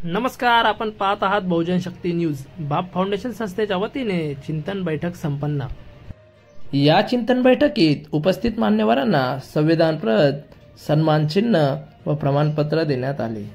नमस्कार, आपण पाहत आहात बहुजन शक्ती न्यूज. बाप फाउंडेशन संस्थेच्या वतीने चिंतन बैठक संपन्न. या चिंतन बैठकीत उपस्थित मान्यवरांना संविधानप्रत सन्मान चिन्ह व प्रमाणपत्र देण्यात आले.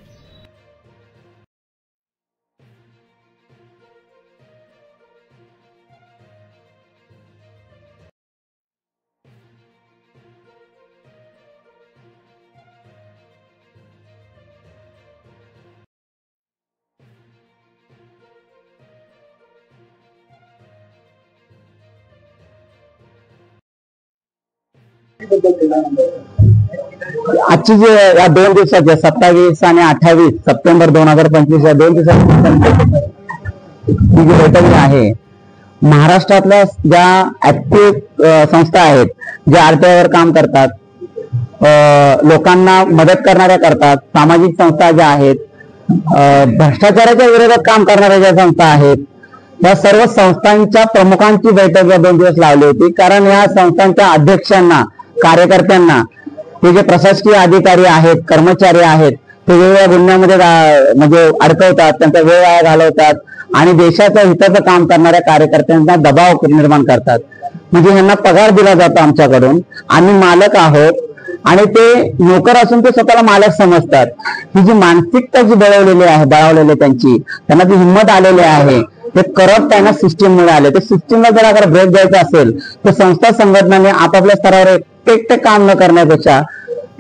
आजची जे या 2 दिवसाच्या 27 आणि 28 सप्टेंबर 2025 या 2 दिवसाची जी बैठक आहे, महाराष्ट्रातल्या ज्या ऍक्टिव्ह संस्था आहेत, ज्या आरटीआयवर काम करतात, लोकांना मदत करणाऱ्या करतात, सामाजिक संस्था ज्या आहेत, भ्रष्टाचाराच्या विरोधात काम करणाऱ्या ज्या संस्था आहेत, या सर्व संस्थांच्या प्रमुखांची बैठक या 2 दिवस लावली होती. कारण या संस्थांच्या अध्यक्षांना, कार्यकर्त्यांना, ते जे प्रशासकीय अधिकारी आहेत, कर्मचारी आहेत, ते वेगवेगळ्या गुन्ह्यामध्ये म्हणजे अडकवतात, त्यांचा वेळ वाया घालवतात आणि देशाच्या हिताचं काम करणाऱ्या कार्यकर्त्यांना दबाव निर्माण करतात. म्हणजे यांना पगार दिला जातो आमच्याकडून, आम्ही मालक आहोत आणि ते नोकर असून ते स्वतःला मालक समजतात. ही जी मानसिकता जी बळवलेली त्यांची, त्यांना जी हिंमत आलेली आहे, ते करप्ट त्यांना सिस्टीम मुळे आले. ते सिस्टीमला जर अगर ब्रेक द्यायचा असेल तर संस्था संघटनाने आपापल्या स्तरावर एकटे काम न करण्यापेक्षा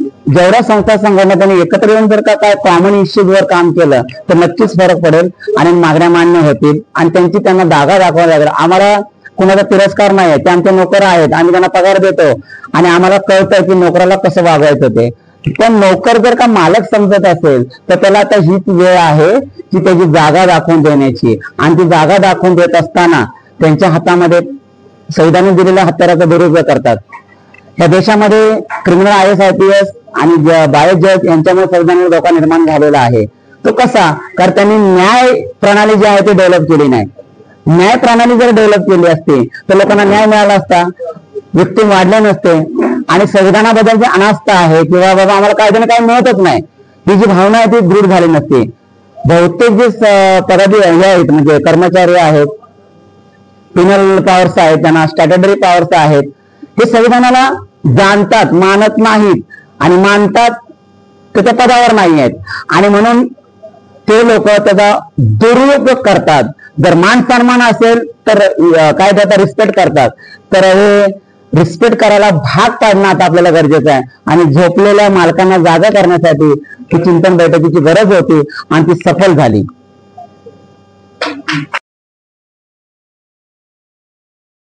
जेवढ्या संस्था संघटनांनी एकत्र येऊन जर का काय कॉमन इश्यूजवर काम केलं तर नक्कीच फरक पडेल आणि मागण्या मान्य होतील आणि त्यांना धागा दाखवावा लागेल. आम्हाला कुणाचा तिरस्कार नाही आहे, ते आमचे नोकर आहेत, आम्ही त्यांना पगार देतो आणि आम्हाला कळतं की नोकराला कसं वागवायचं ते. पण नोकर जर का मालक समजत असेल तर त्याला आता हीच वेळ आहे की त्याची जागा दाखवून देण्याची. आणि ती जागा दाखवून देत असताना त्यांच्या हातामध्ये संविधानाने दिलेल्या हत्याराचा दुरुपयोग करतात. या देशामध्ये क्रिमिनल IAS IPS आणि बायस जज यांच्यामुळे संविधानावर धोका निर्माण झालेला आहे. तो कसा? कारण त्यांनी न्याय प्रणाली जी आहे ती डेव्हलप केली नाही. न्याय प्रणाली जर डेव्हलप केली असती तर लोकांना न्याय मिळाला असता, व्यक्ती वाढले नसते आणि संविधानाबद्दल जी अनास्था आहे किंवा बाबा आम्हाला कायद्याने काय मिळतच नाही, ही जी भावना आहे ती दृढ झाली नसते. बहुतेक जे पदाधिकारी आहेत, म्हणजे कर्मचारी आहेत, पिनल पॉवर्स आहेत, त्यांना स्टॅट्युटरी पॉवर्स आहेत, हे संविधानाला जाणतात, मानत नाहीत आणि मानतात तर त्या पदावर नाही आहेत आणि म्हणून ते लोक त्याचा दुरुपयोग करतात. जर मान सन्मान असेल तर कायद्याचा रिस्पेक्ट करतात, तर हे रिस्पेक्ट करायला भाग पाडणं आता आपल्याला गरजेचं आहे. आणि झोपलेल्या मालकांना जागा करण्यासाठी ही चिंतन बैठकीची गरज होती आणि ती सफल झाली.